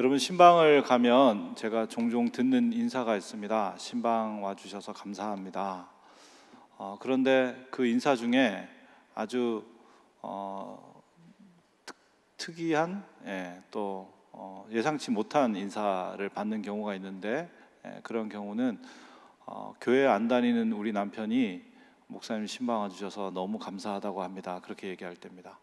여러분, 신방을 가면 제가 종종 듣는 인사가 있습니다. 신방 와주셔서 감사합니다. 그런데 그 인사 중에 아주 특이한 또 예상치 못한 인사를 받는 경우가 있는데, 그런 경우는 교회 안 다니는 우리 남편이 목사님 신방 와주셔서 너무 감사하다고 합니다. 그렇게 얘기할 때입니다.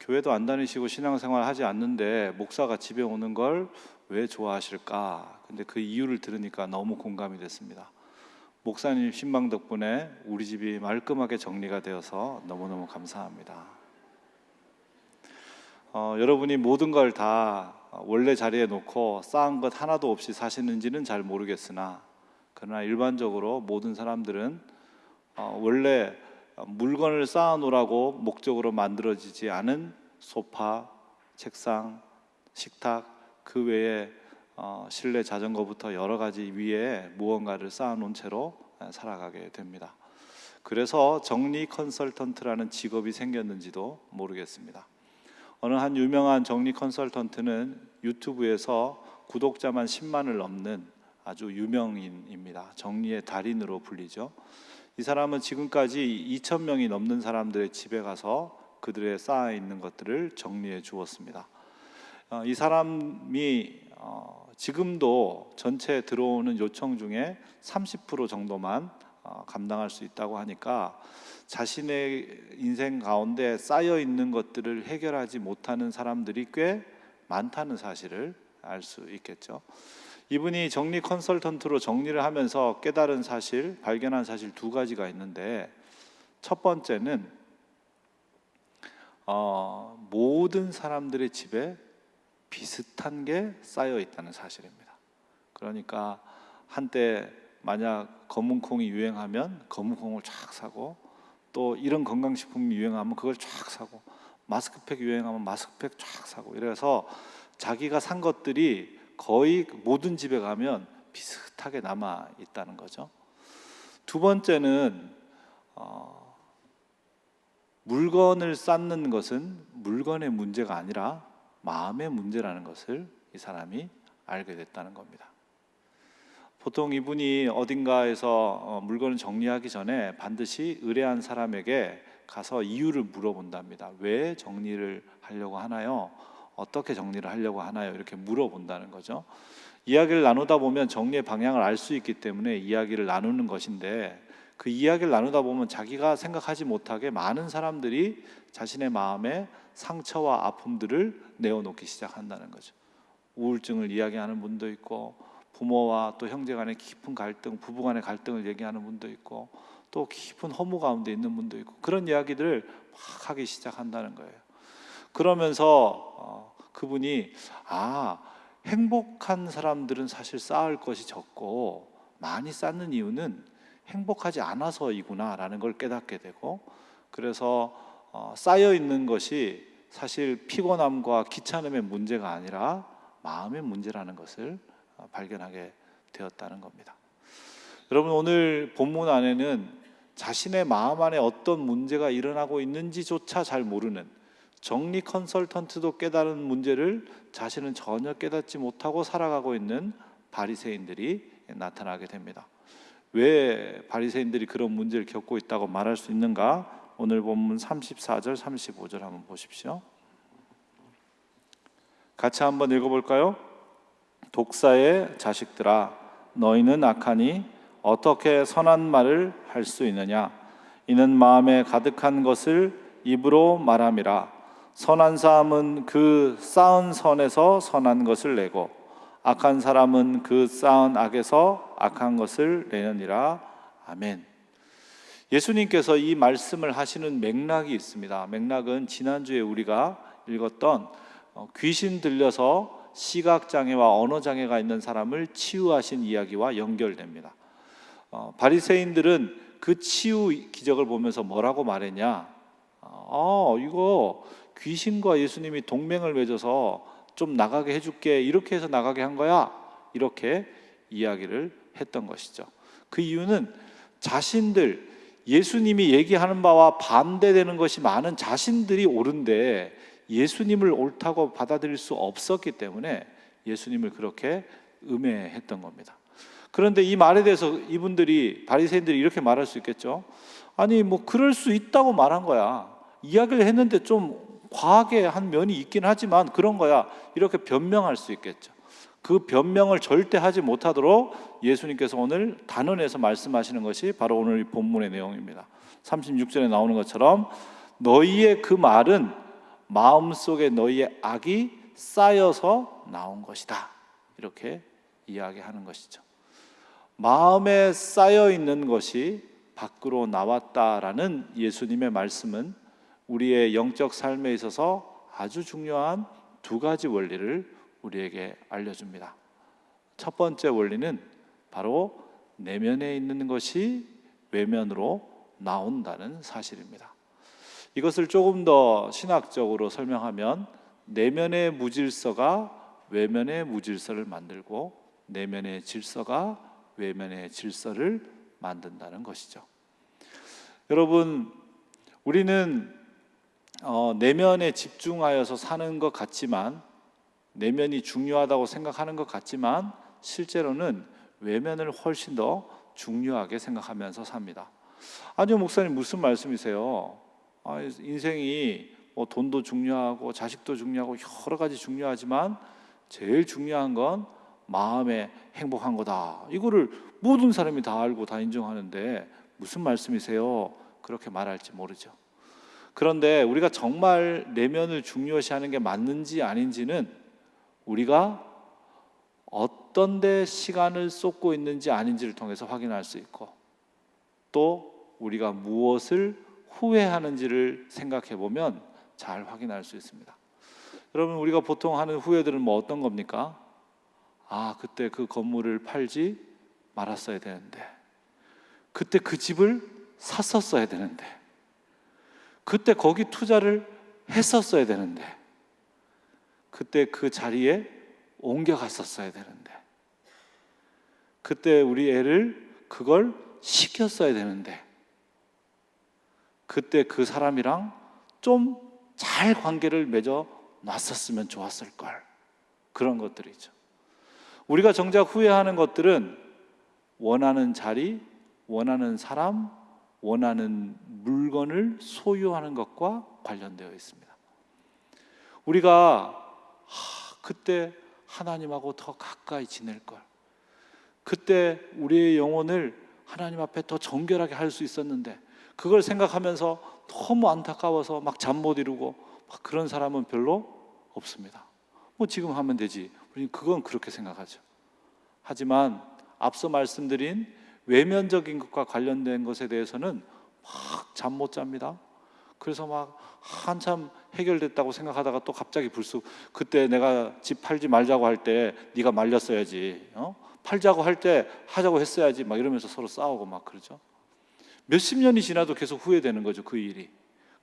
교회도 안 다니시고 신앙생활 하지 않는데 목사가 집에 오는 걸 왜 좋아하실까? 근데 그 이유를 들으니까 너무 공감이 됐습니다. 목사님 신방 덕분에 우리 집이 말끔하게 정리가 되어서 너무너무 감사합니다. 여러분이 모든 걸 다 원래 자리에 놓고 쌓은 것 하나도 없이 사시는지는 잘 모르겠으나, 그러나 일반적으로 모든 사람들은 원래 물건을 쌓아놓으라고 목적으로 만들어지지 않은 소파, 책상, 식탁, 그 외에 실내 자전거부터 여러 가지 위에 무언가를 쌓아놓은 채로 살아가게 됩니다. 그래서 정리 컨설턴트라는 직업이 생겼는지도 모르겠습니다. 어느 한 유명한 정리 컨설턴트는 유튜브에서 구독자만 10만을 넘는 아주 유명인입니다. 정리의 달인으로 불리죠. 이 사람은 지금까지 2,000명이 넘는 사람들의 집에 가서 그들의 쌓아 있는 것들을 정리해 주었습니다. 이 사람이 지금도 전체 들어오는 요청 중에 30% 정도만 감당할 수 있다고 하니까, 자신의 인생 가운데 쌓여 있는 것들을 해결하지 못하는 사람들이 꽤 많다는 사실을 알 수 있겠죠. 이분이 정리 컨설턴트로 정리를 하면서 깨달은 사실, 발견한 사실 두 가지가 있는데, 첫 번째는 모든 사람들의 집에 비슷한 게 쌓여 있다는 사실입니다. 그러니까 한때 만약 검은콩이 유행하면 검은콩을 쫙 사고, 또 이런 건강식품이 유행하면 그걸 쫙 사고, 마스크팩 유행하면 마스크팩 쫙 사고, 이래서 자기가 산 것들이 거의 모든 집에 가면 비슷하게 남아 있다는 거죠. 두 번째는 물건을 쌓는 것은 물건의 문제가 아니라 마음의 문제라는 것을 이 사람이 알게 됐다는 겁니다. 보통 이분이 어딘가에서 물건을 정리하기 전에 반드시 의뢰한 사람에게 가서 이유를 물어본답니다. 왜 정리를 하려고 하나요? 어떻게 정리를 하려고 하나요? 이렇게 물어본다는 거죠. 이야기를 나누다 보면 정리의 방향을 알 수 있기 때문에 이야기를 나누는 것인데, 그 이야기를 나누다 보면 자기가 생각하지 못하게 많은 사람들이 자신의 마음에 상처와 아픔들을 내어놓기 시작한다는 거죠. 우울증을 이야기하는 분도 있고, 부모와 또 형제 간의 깊은 갈등, 부부 간의 갈등을 얘기하는 분도 있고, 또 깊은 허무 가운데 있는 분도 있고, 그런 이야기들을 막 하기 시작한다는 거예요. 그러면서 그분이 행복한 사람들은 사실 쌓을 것이 적고 많이 쌓는 이유는 행복하지 않아서이구나 라는 걸 깨닫게 되고, 그래서 쌓여 있는 것이 사실 피곤함과 귀찮음의 문제가 아니라 마음의 문제라는 것을 발견하게 되었다는 겁니다. 여러분, 오늘 본문 안에는 자신의 마음 안에 어떤 문제가 일어나고 있는지조차 잘 모르는, 정리 컨설턴트도 깨달은 문제를 자신은 전혀 깨닫지 못하고 살아가고 있는 바리새인들이 나타나게 됩니다. 왜 바리새인들이 그런 문제를 겪고 있다고 말할 수 있는가? 오늘 본문 34절, 35절 한번 보십시오. 같이 한번 읽어볼까요? 독사의 자식들아, 너희는 악하니 어떻게 선한 말을 할 수 있느냐? 이는 마음에 가득한 것을 입으로 말함이라. 선한 사람은 그 쌓은 선에서 선한 것을 내고, 악한 사람은 그 쌓은 악에서 악한 것을 내느니라. 아멘. 예수님께서 이 말씀을 하시는 맥락이 있습니다. 맥락은 지난주에 우리가 읽었던 귀신 들려서 시각장애와 언어장애가 있는 사람을 치유하신 이야기와 연결됩니다. 바리새인들은 그 치유 기적을 보면서 뭐라고 말했냐? 이거 귀신과 예수님이 동맹을 맺어서 좀 나가게 해줄게, 이렇게 해서 나가게 한 거야, 이렇게 이야기를 했던 것이죠. 그 이유는 자신들, 예수님이 얘기하는 바와 반대되는 것이 많은 자신들이 옳은데 예수님을 옳다고 받아들일 수 없었기 때문에 예수님을 그렇게 음해했던 겁니다. 그런데 이 말에 대해서 이분들이, 바리새인들이 이렇게 말할 수 있겠죠. 아니 뭐 그럴 수 있다고 말한 거야. 이야기를 했는데 좀 과하게 한 면이 있긴 하지만 그런 거야. 이렇게 변명할 수 있겠죠. 그 변명을 절대 하지 못하도록 예수님께서 오늘 단언해서 말씀하시는 것이 바로 오늘 이 본문의 내용입니다. 36절에 나오는 것처럼 너희의 그 말은 마음속에 너희의 악이 쌓여서 나온 것이다. 이렇게 이야기하는 것이죠. 마음에 쌓여 있는 것이 밖으로 나왔다라는 예수님의 말씀은 우리의 영적 삶에 있어서 아주 중요한 두 가지 원리를 우리에게 알려줍니다. 첫 번째 원리는 바로 내면에 있는 것이 외면으로 나온다는 사실입니다. 이것을 조금 더 신학적으로 설명하면 내면의 무질서가 외면의 무질서를 만들고 내면의 질서가 외면의 질서를 만든다는 것이죠. 여러분, 우리는 내면에 집중하여서 사는 것 같지만, 내면이 중요하다고 생각하는 것 같지만 실제로는 외면을 훨씬 더 중요하게 생각하면서 삽니다. 아니요, 목사님 무슨 말씀이세요? 인생이 뭐 돈도 중요하고 자식도 중요하고 여러 가지 중요하지만 제일 중요한 건 마음의 행복한 거다. 이거를 모든 사람이 다 알고 다 인정하는데 무슨 말씀이세요? 그렇게 말할지 모르죠. 그런데 우리가 정말 내면을 중요시하는 게 맞는지 아닌지는 우리가 어떤 데 시간을 쏟고 있는지 아닌지를 통해서 확인할 수 있고, 또 우리가 무엇을 후회하는지를 생각해 보면 잘 확인할 수 있습니다. 여러분, 우리가 보통 하는 후회들은 뭐 어떤 겁니까? 그때 그 건물을 팔지 말았어야 되는데, 그때 그 집을 샀었어야 되는데, 그때 거기 투자를 했었어야 되는데, 그때 그 자리에 옮겨갔었어야 되는데, 그때 우리 애를 그걸 시켰어야 되는데, 그때 그 사람이랑 좀 잘 관계를 맺어 놨었으면 좋았을 걸. 그런 것들이죠. 우리가 정작 후회하는 것들은 원하는 자리, 원하는 사람, 원하는 물건을 소유하는 것과 관련되어 있습니다. 우리가 그때 하나님하고 더 가까이 지낼 걸, 그때 우리의 영혼을 하나님 앞에 더 정결하게 할 수 있었는데, 그걸 생각하면서 너무 안타까워서 막 잠 못 이루고 막 그런 사람은 별로 없습니다. 뭐 지금 하면 되지, 우리는 그건 그렇게 생각하죠. 하지만 앞서 말씀드린 외면적인 것과 관련된 것에 대해서는 막 잠 못 잡니다. 그래서 막 한참 해결됐다고 생각하다가 또 갑자기 불쑥, 그때 내가 집 팔지 말자고 할 때 네가 말렸어야지, 팔자고 할 때 하자고 했어야지, 막 이러면서 서로 싸우고 막 그러죠. 몇십 년이 지나도 계속 후회되는 거죠, 그 일이.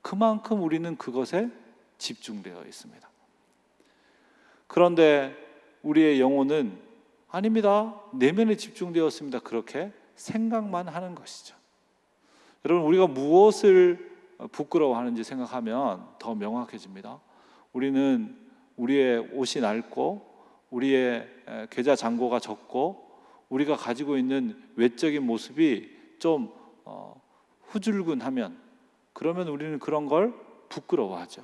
그만큼 우리는 그것에 집중되어 있습니다. 그런데 우리의 영혼은 아닙니다. 내면에 집중되었습니다. 그렇게 생각만 하는 것이죠. 여러분, 우리가 무엇을 부끄러워하는지 생각하면 더 명확해집니다. 우리는 우리의 옷이 낡고 우리의 계좌 잔고가 적고 우리가 가지고 있는 외적인 모습이 좀 후줄근하면, 그러면 우리는 그런 걸 부끄러워하죠.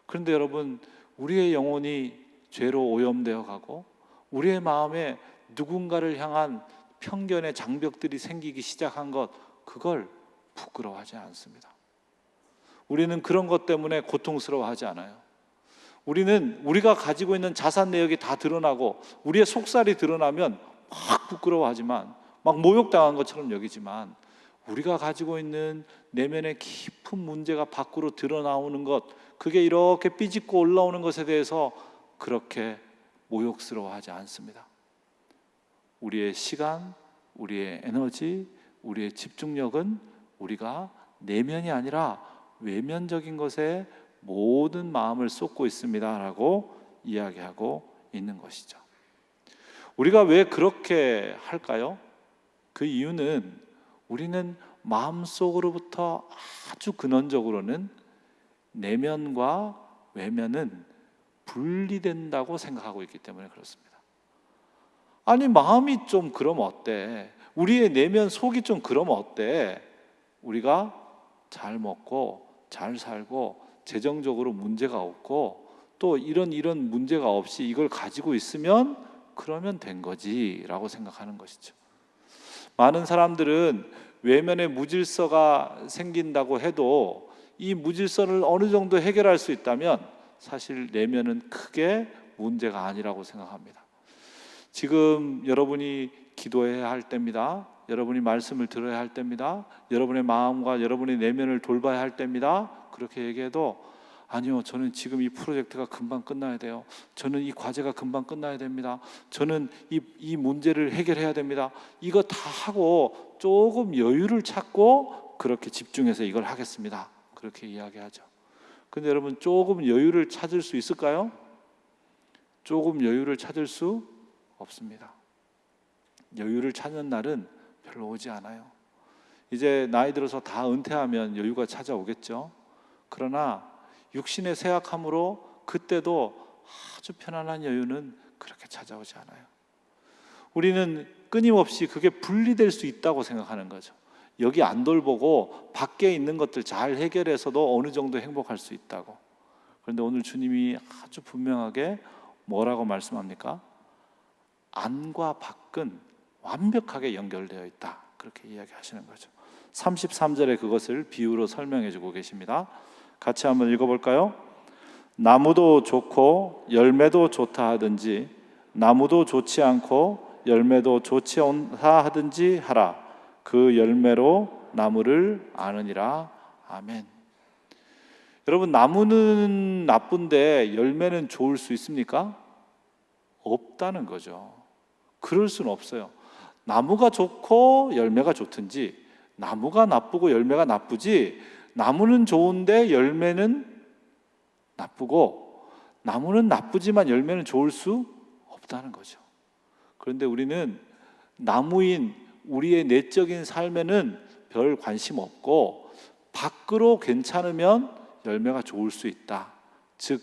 그런데 여러분, 우리의 영혼이 죄로 오염되어 가고 우리의 마음에 누군가를 향한 편견의 장벽들이 생기기 시작한 것, 그걸 부끄러워하지 않습니다. 우리는 그런 것 때문에 고통스러워하지 않아요. 우리는 우리가 가지고 있는 자산 내역이 다 드러나고 우리의 속살이 드러나면 막 부끄러워하지만, 막 모욕당한 것처럼 여기지만, 우리가 가지고 있는 내면의 깊은 문제가 밖으로 드러나오는 것, 그게 이렇게 삐짓고 올라오는 것에 대해서 그렇게 모욕스러워하지 않습니다. 우리의 시간, 우리의 에너지, 우리의 집중력은 우리가 내면이 아니라 외면적인 것에 모든 마음을 쏟고 있습니다 라고 이야기하고 있는 것이죠. 우리가 왜 그렇게 할까요? 그 이유는 우리는 마음속으로부터 아주 근원적으로는 내면과 외면은 분리된다고 생각하고 있기 때문에 그렇습니다. 아니, 마음이 좀 그러면 어때? 우리의 내면 속이 좀 그러면 어때? 우리가 잘 먹고 잘 살고 재정적으로 문제가 없고 또 이런 문제가 없이 이걸 가지고 있으면 그러면 된 거지라고 생각하는 것이죠. 많은 사람들은 외면의 무질서가 생긴다고 해도 이 무질서를 어느 정도 해결할 수 있다면 사실 내면은 크게 문제가 아니라고 생각합니다. 지금 여러분이 기도해야 할 때입니다. 여러분이 말씀을 들어야 할 때입니다. 여러분의 마음과 여러분의 내면을 돌봐야 할 때입니다. 그렇게 얘기해도 아니요, 저는 지금 이 프로젝트가 금방 끝나야 돼요. 저는 이 과제가 금방 끝나야 됩니다. 저는 이 문제를 해결해야 됩니다. 이거 다 하고 조금 여유를 찾고 그렇게 집중해서 이걸 하겠습니다. 그렇게 이야기하죠. 근데 여러분, 조금 여유를 찾을 수 있을까요? 조금 여유를 찾을 수 없습니다. 여유를 찾는 날은 별로 오지 않아요. 이제 나이 들어서 다 은퇴하면 여유가 찾아오겠죠. 그러나 육신의 쇠약함으로 그때도 아주 편안한 여유는 그렇게 찾아오지 않아요. 우리는 끊임없이 그게 분리될 수 있다고 생각하는 거죠. 여기 안 돌보고 밖에 있는 것들 잘 해결해서도 어느 정도 행복할 수 있다고. 그런데 오늘 주님이 아주 분명하게 뭐라고 말씀합니까? 안과 밖은 완벽하게 연결되어 있다. 그렇게 이야기하시는 거죠. 33절에 그것을 비유로 설명해 주고 계십니다. 같이 한번 읽어볼까요? 나무도 좋고 열매도 좋다 하든지 나무도 좋지 않고 열매도 좋지 않다 하든지 하라. 그 열매로 나무를 아느니라. 아멘. 여러분, 나무는 나쁜데 열매는 좋을 수 있습니까? 없다는 거죠. 그럴 수는 없어요. 나무가 좋고 열매가 좋든지 나무가 나쁘고 열매가 나쁘지, 나무는 좋은데 열매는 나쁘고 나무는 나쁘지만 열매는 좋을 수 없다는 거죠. 그런데 우리는 나무인 우리의 내적인 삶에는 별 관심 없고 밖으로 괜찮으면 열매가 좋을 수 있다. 즉,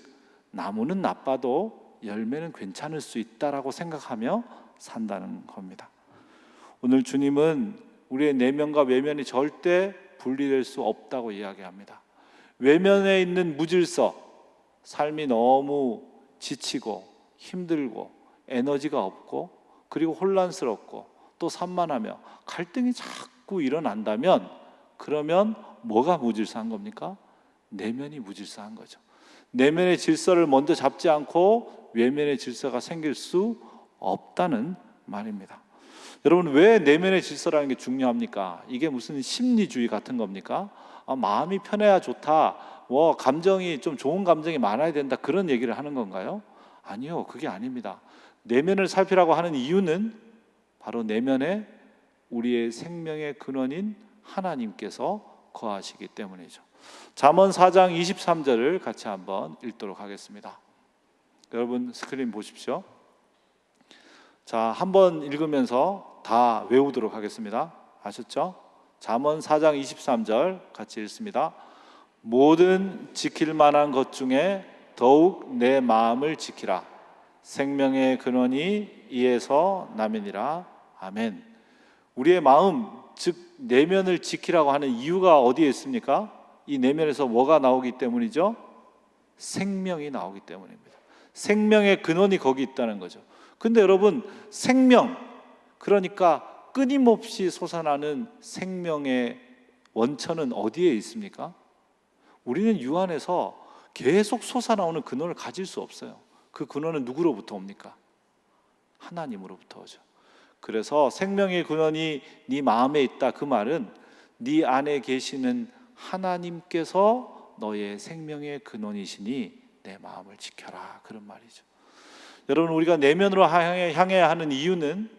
나무는 나빠도 열매는 괜찮을 수 있다라고 생각하며 산다는 겁니다. 오늘 주님은 우리의 내면과 외면이 절대 분리될 수 없다고 이야기합니다. 외면에 있는 무질서, 삶이 너무 지치고 힘들고 에너지가 없고 그리고 혼란스럽고 또 산만하며 갈등이 자꾸 일어난다면 그러면 뭐가 무질서한 겁니까? 내면이 무질서한 거죠. 내면의 질서를 먼저 잡지 않고 외면의 질서가 생길 수 없다는 말입니다. 여러분, 왜 내면의 질서라는 게 중요합니까? 이게 무슨 심리주의 같은 겁니까? 마음이 편해야 좋다, 감정이 좀 좋은 감정이 많아야 된다, 그런 얘기를 하는 건가요? 아니요, 그게 아닙니다. 내면을 살피라고 하는 이유는 바로 내면에 우리의 생명의 근원인 하나님께서 거하시기 때문이죠. 잠언 4장 23절을 같이 한번 읽도록 하겠습니다. 여러분, 스크린 보십시오. 자, 한번 읽으면서 다 외우도록 하겠습니다. 아셨죠? 잠언 4장 23절 같이 읽습니다. 모든 지킬 만한 것 중에 더욱 내 마음을 지키라. 생명의 근원이 이에서 남이니라. 아멘. 우리의 마음, 즉 내면을 지키라고 하는 이유가 어디에 있습니까? 이 내면에서 뭐가 나오기 때문이죠? 생명이 나오기 때문입니다. 생명의 근원이 거기 있다는 거죠. 근데 여러분, 생명, 그러니까 끊임없이 솟아나는 생명의 원천은 어디에 있습니까? 우리는 유 안에서 계속 솟아나오는 근원을 가질 수 없어요. 그 근원은 누구로부터 옵니까? 하나님으로부터 오죠. 그래서 생명의 근원이 네 마음에 있다, 그 말은 네 안에 계시는 하나님께서 너의 생명의 근원이시니 내 마음을 지켜라, 그런 말이죠. 여러분, 우리가 내면으로 향해야 하는 이유는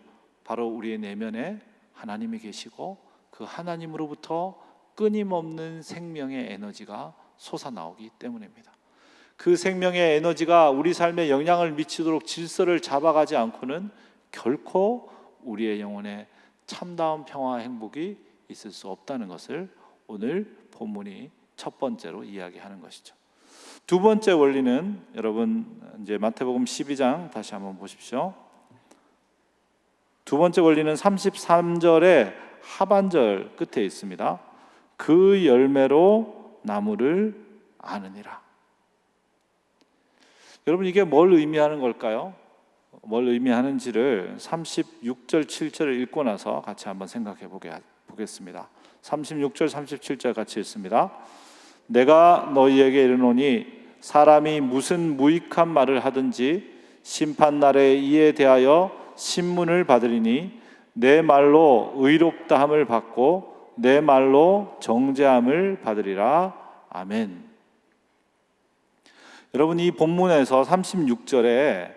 바로 우리의 내면에 하나님이 계시고 그 하나님으로부터 끊임없는 생명의 에너지가 솟아나오기 때문입니다. 그 생명의 에너지가 우리 삶에 영향을 미치도록 질서를 잡아가지 않고는 결코 우리의 영혼에 참다운 평화와 행복이 있을 수 없다는 것을 오늘 본문이 첫 번째로 이야기하는 것이죠. 두 번째 원리는 여러분 이제 마태복음 12장 다시 한번 보십시오. 두 번째 원리는 33절의 하반절 끝에 있습니다. 그 열매로 나무를 아느니라. 여러분 이게 뭘 의미하는 걸까요? 뭘 의미하는지를 36절 7절을 읽고 나서 같이 한번 생각해 보겠습니다. 36절 37절 같이 읽습니다. 내가 너희에게 이르노니 사람이 무슨 무익한 말을 하든지 심판날에 이에 대하여 신문을 받으리니 내 말로 의롭다함을 받고 내 말로 정죄함을 받으리라. 아멘. 여러분 이 본문에서 36절에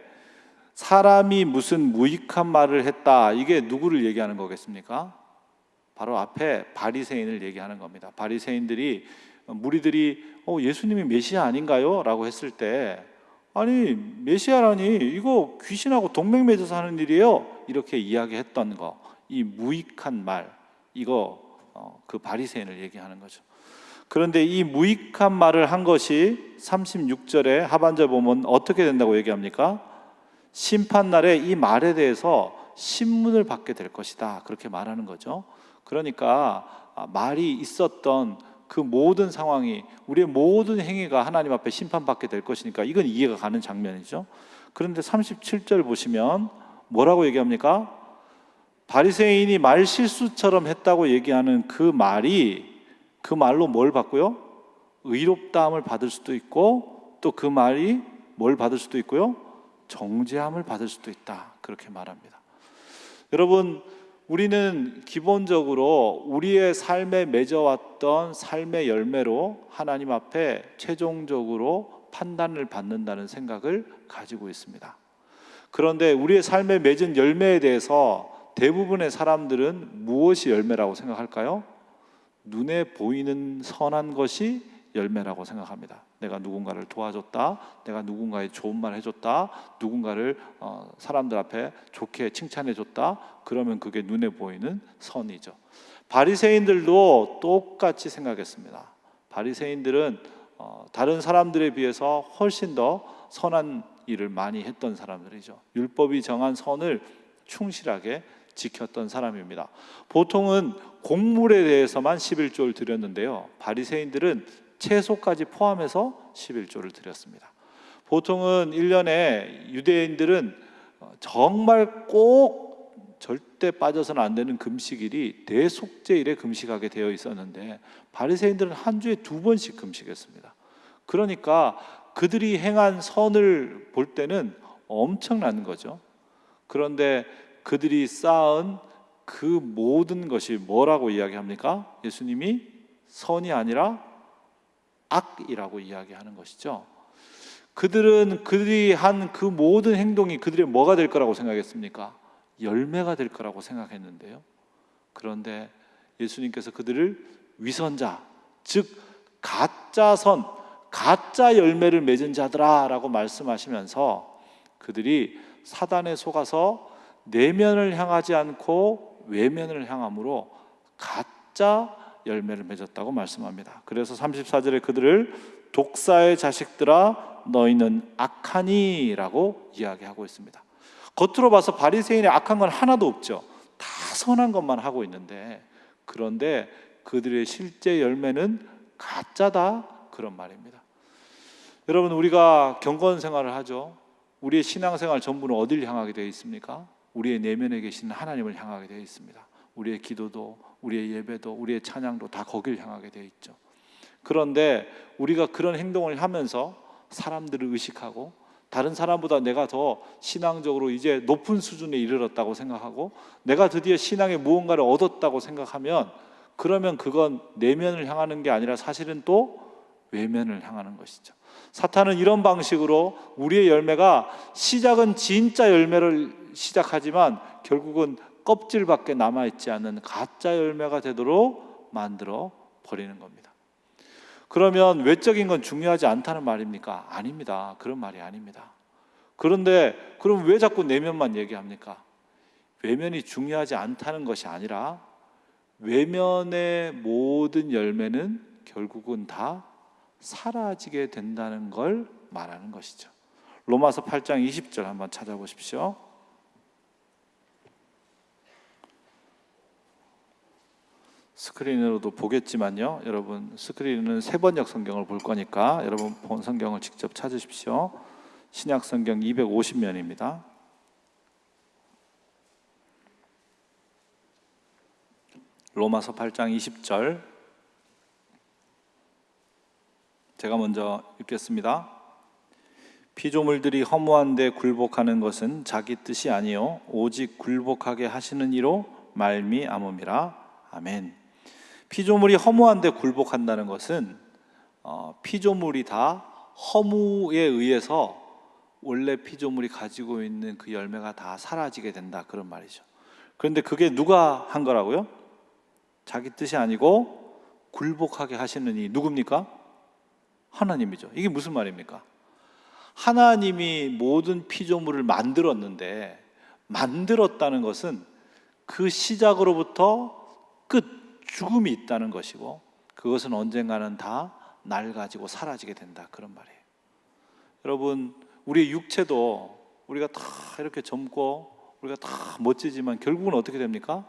사람이 무슨 무익한 말을 했다, 이게 누구를 얘기하는 거겠습니까? 바로 앞에 바리새인을 얘기하는 겁니다. 바리새인들이 무리들이 예수님이 메시아 아닌가요? 라고 했을 때 아니 메시아라니 이거 귀신하고 동맹 맺어서 하는 일이에요, 이렇게 이야기했던 거, 이 무익한 말, 이거 그 바리새인을 얘기하는 거죠. 그런데 이 무익한 말을 한 것이 36절에 하반절 보면 어떻게 된다고 얘기합니까? 심판날에 이 말에 대해서 신문을 받게 될 것이다, 그렇게 말하는 거죠. 그러니까 말이 있었던 그 모든 상황이, 우리의 모든 행위가 하나님 앞에 심판받게 될 것이니까 이건 이해가 가는 장면이죠. 그런데 37절 보시면 뭐라고 얘기합니까? 바리새인이 말 실수처럼 했다고 얘기하는 그 말이, 그 말로 뭘 받고요? 의롭다함을 받을 수도 있고 또 그 말이 뭘 받을 수도 있고요? 정죄함을 받을 수도 있다, 그렇게 말합니다. 여러분 우리는 기본적으로 우리의 삶에 맺어왔던 삶의 열매로 하나님 앞에 최종적으로 판단을 받는다는 생각을 가지고 있습니다. 그런데 우리의 삶에 맺은 열매에 대해서 대부분의 사람들은 무엇이 열매라고 생각할까요? 눈에 보이는 선한 것이 열매라고 생각합니다. 내가 누군가를 도와줬다, 내가 누군가에 좋은 말 해줬다, 누군가를 사람들 앞에 좋게 칭찬해줬다, 그러면 그게 눈에 보이는 선이죠. 바리새인들도 똑같이 생각했습니다. 바리새인들은 다른 사람들에 비해서 훨씬 더 선한 일을 많이 했던 사람들이죠. 율법이 정한 선을 충실하게 지켰던 사람입니다. 보통은 곡물에 대해서만 11조를 드렸는데요, 바리새인들은 채소까지 포함해서 11조를 드렸습니다. 보통은 1년에 유대인들은 정말 꼭 절대 빠져서는 안 되는 금식일이 대속죄일에 금식하게 되어 있었는데 바리새인들은 한 주에 2번씩 금식했습니다. 그러니까 그들이 행한 선을 볼 때는 엄청난 거죠. 그런데 그들이 쌓은 그 모든 것이 뭐라고 이야기합니까? 예수님이 선이 아니라 악이라고 이야기하는 것이죠. 그들이 한 그 모든 행동이 그들의 뭐가 될 거라고 생각했습니까? 열매가 될 거라고 생각했는데요. 그런데 예수님께서 그들을 위선자, 즉 가짜 선, 가짜 열매를 맺은 자들아 라고 말씀하시면서 그들이 사단에 속아서 내면을 향하지 않고 외면을 향함으로 가짜 열매를 맺었다고 말씀합니다. 그래서 34절에 그들을 독사의 자식들아 너희는 악하니 라고 이야기하고 있습니다. 겉으로 봐서 바리새인의 악한 건 하나도 없죠. 다 선한 것만 하고 있는데, 그런데 그들의 실제 열매는 가짜다, 그런 말입니다. 여러분 우리가 경건 생활을 하죠. 우리의 신앙생활 전부는 어디를 향하게 되어 있습니까? 우리의 내면에 계시는 하나님을 향하게 되어 있습니다. 우리의 기도도, 우리의 예배도, 우리의 찬양도 다 거길 향하게 되어 있죠. 그런데 우리가 그런 행동을 하면서 사람들을 의식하고 다른 사람보다 내가 더 신앙적으로 이제 높은 수준에 이르렀다고 생각하고 내가 드디어 신앙에 무언가를 얻었다고 생각하면, 그러면 그건 내면을 향하는 게 아니라 사실은 또 외면을 향하는 것이죠. 사탄은 이런 방식으로 우리의 열매가 시작은 진짜 열매를 시작하지만 결국은 껍질밖에 남아있지 않는 가짜 열매가 되도록 만들어 버리는 겁니다. 그러면 외적인 건 중요하지 않다는 말입니까? 아닙니다. 그런 말이 아닙니다. 그런데 그럼 왜 자꾸 내면만 얘기합니까? 외면이 중요하지 않다는 것이 아니라 외면의 모든 열매는 결국은 다 사라지게 된다는 걸 말하는 것이죠. 로마서 8장 20절 한번 찾아보십시오. 스크린으로도 보겠지만요, 여러분 스크린은 세번역 성경을 볼 거니까 여러분 본 성경을 직접 찾으십시오. 신약 성경 250면입니다. 로마서 8장 20절 제가 먼저 읽겠습니다. 피조물들이 허무한 데 굴복하는 것은 자기 뜻이 아니요 오직 굴복하게 하시는 이로 말미암음이라. 아멘. 피조물이 허무한 데 굴복한다는 것은 피조물이 다 허무에 의해서 원래 피조물이 가지고 있는 그 열매가 다 사라지게 된다, 그런 말이죠. 그런데 그게 누가 한 거라고요? 자기 뜻이 아니고 굴복하게 하시는 이 누굽니까? 하나님이죠. 이게 무슨 말입니까? 하나님이 모든 피조물을 만들었는데, 만들었다는 것은 그 시작으로부터 끝, 죽음이 있다는 것이고, 그것은 언젠가는 다 낡아지고 사라지게 된다, 그런 말이에요. 여러분, 우리의 육체도 우리가 다 이렇게 젊고 우리가 다 멋지지만 결국은 어떻게 됩니까?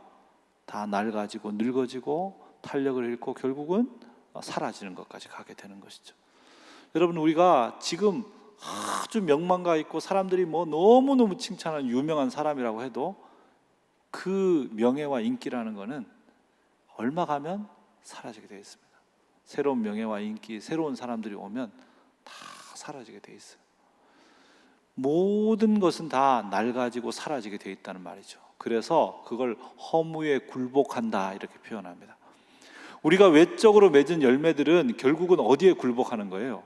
다 낡아지고 늙어지고 탄력을 잃고 결국은 사라지는 것까지 가게 되는 것이죠. 여러분, 우리가 지금 아주 명망가 있고 사람들이 뭐 너무너무 칭찬하는 유명한 사람이라고 해도 그 명예와 인기라는 것은 얼마 가면 사라지게 되어 있습니다. 새로운 명예와 인기, 새로운 사람들이 오면 다 사라지게 되어 있어요. 모든 것은 다 낡아지고 사라지게 되어 있다는 말이죠. 그래서 그걸 허무에 굴복한다, 이렇게 표현합니다. 우리가 외적으로 맺은 열매들은 결국은 어디에 굴복하는 거예요?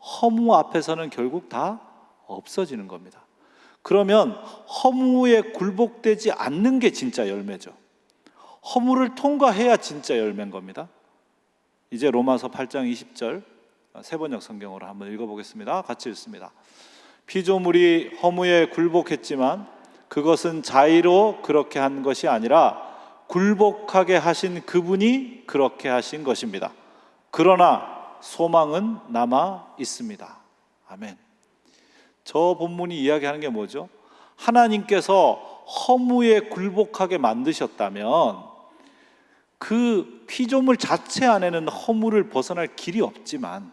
허무 앞에서는 결국 다 없어지는 겁니다. 그러면 허무에 굴복되지 않는 게 진짜 열매죠. 허무를 통과해야 진짜 열매인 겁니다. 이제 로마서 8장 20절 세번역 성경으로 한번 읽어보겠습니다. 같이 읽습니다. 피조물이 허무에 굴복했지만 그것은 자의로 그렇게 한 것이 아니라 굴복하게 하신 그분이 그렇게 하신 것입니다. 그러나 소망은 남아 있습니다. 아멘. 저 본문이 이야기하는 게 뭐죠? 하나님께서 허무에 굴복하게 만드셨다면 그 피조물 자체 안에는 허무를 벗어날 길이 없지만,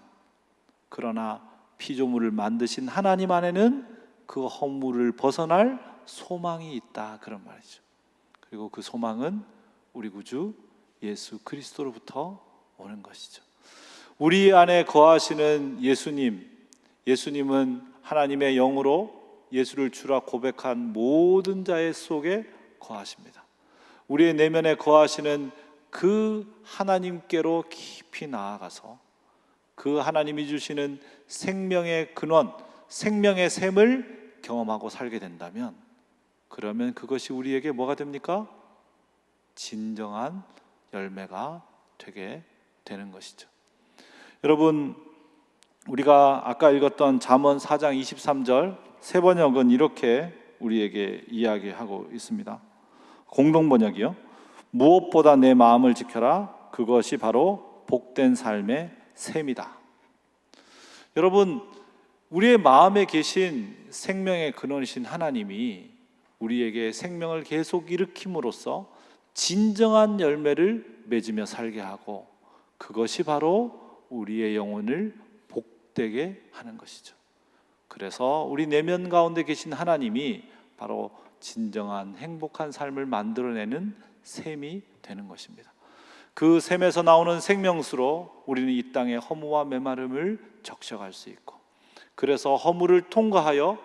그러나 피조물을 만드신 하나님 안에는 그 허무를 벗어날 소망이 있다, 그런 말이죠. 그리고 그 소망은 우리 구주 예수 그리스도로부터 오는 것이죠. 우리 안에 거하시는 예수님은 하나님의 영으로 예수를 주라 고백한 모든 자의 속에 거하십니다. 우리의 내면에 거하시는 그 하나님께로 깊이 나아가서 그 하나님이 주시는 생명의 근원, 생명의 샘을 경험하고 살게 된다면, 그러면 그것이 우리에게 뭐가 됩니까? 진정한 열매가 되게 되는 것이죠. 여러분, 우리가 아까 읽었던 잠언 4장 23절 세번역은 이렇게 우리에게 이야기하고 있습니다. 공동번역이요. 무엇보다 내 마음을 지켜라. 그것이 바로 복된 삶의 셈이다. 여러분, 우리의 마음에 계신 생명의 근원이신 하나님이 우리에게 생명을 계속 일으킴으로써 진정한 열매를 맺으며 살게 하고, 그것이 바로 우리의 영혼을 복되게 하는 것이죠. 그래서 우리 내면 가운데 계신 하나님이 바로 진정한 행복한 삶을 만들어내는 셈이 되는 것입니다. 그 셈에서 나오는 생명수로 우리는 이 땅의 허무와 메마름을 적셔갈 수 있고, 그래서 허무를 통과하여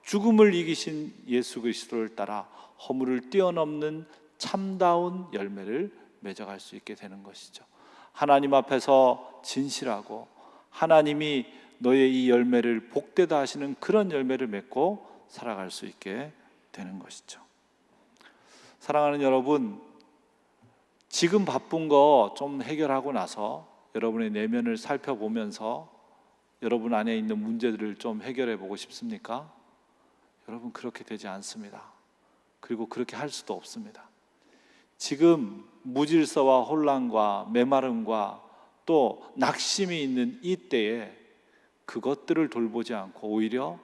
죽음을 이기신 예수 그리스도를 따라 허무를 뛰어넘는 참다운 열매를 맺어갈 수 있게 되는 것이죠. 하나님 앞에서 진실하고 하나님이 너의 이 열매를 복되다 하시는 그런 열매를 맺고 살아갈 수 있게 되는 것이죠. 사랑하는 여러분, 지금 바쁜 거 좀 해결하고 나서 여러분의 내면을 살펴보면서 여러분 안에 있는 문제들을 좀 해결해 보고 싶습니까? 여러분, 그렇게 되지 않습니다. 그리고 그렇게 할 수도 없습니다. 지금 무질서와 혼란과 메마름과 또 낙심이 있는 이 때에 그것들을 돌보지 않고 오히려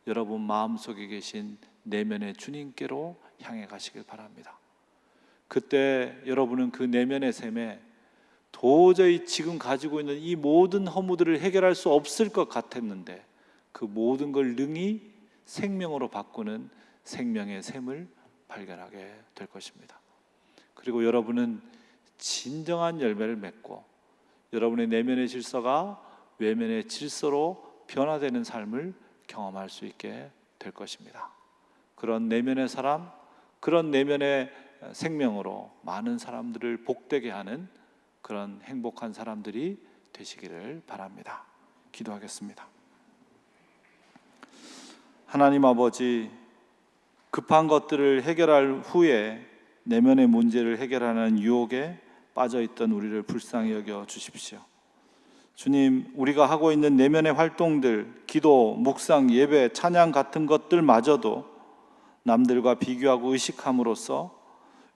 여러분 마음속에 계신 내면의 주님께로 향해 가시길 바랍니다. 그때 여러분은 그 내면의 샘에 도저히 지금 가지고 있는 이 모든 허무들을 해결할 수 없을 것 같았는데 그 모든 걸 능히 생명으로 바꾸는 생명의 샘을 발견하게 될 것입니다. 그리고 여러분은 진정한 열매를 맺고 여러분의 내면의 질서가 외면의 질서로 변화되는 삶을 경험할 수 있게 될 것입니다. 그런 내면의 사람, 그런 내면의 생명으로 많은 사람들을 복되게 하는 그런 행복한 사람들이 되시기를 바랍니다. 기도하겠습니다. 하나님 아버지, 급한 것들을 해결할 후에 내면의 문제를 해결하는 유혹에 빠져있던 우리를 불쌍히 여겨 주십시오. 주님, 우리가 하고 있는 내면의 활동들, 기도, 묵상, 예배, 찬양 같은 것들마저도 남들과 비교하고 의식함으로써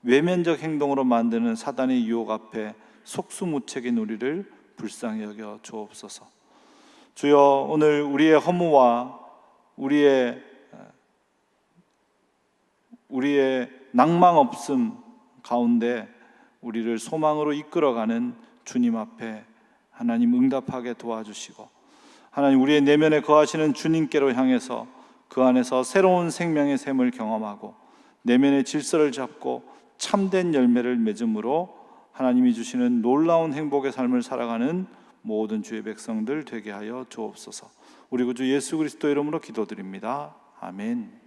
외면적 행동으로 만드는 사단의 유혹 앞에 속수무책인 우리를 불쌍히 여겨 주옵소서. 주여, 오늘 우리의 허무와 우리의 낭망 없음 가운데 우리를 소망으로 이끌어가는 주님 앞에 하나님 응답하게 도와주시고, 하나님 우리의 내면에 거하시는 주님께로 향해서 그 안에서 새로운 생명의 샘을 경험하고 내면의 질서를 잡고 참된 열매를 맺음으로 하나님이 주시는 놀라운 행복의 삶을 살아가는 모든 주의 백성들 되게 하여 주옵소서. 우리 구주 예수 그리스도 이름으로 기도드립니다. 아멘.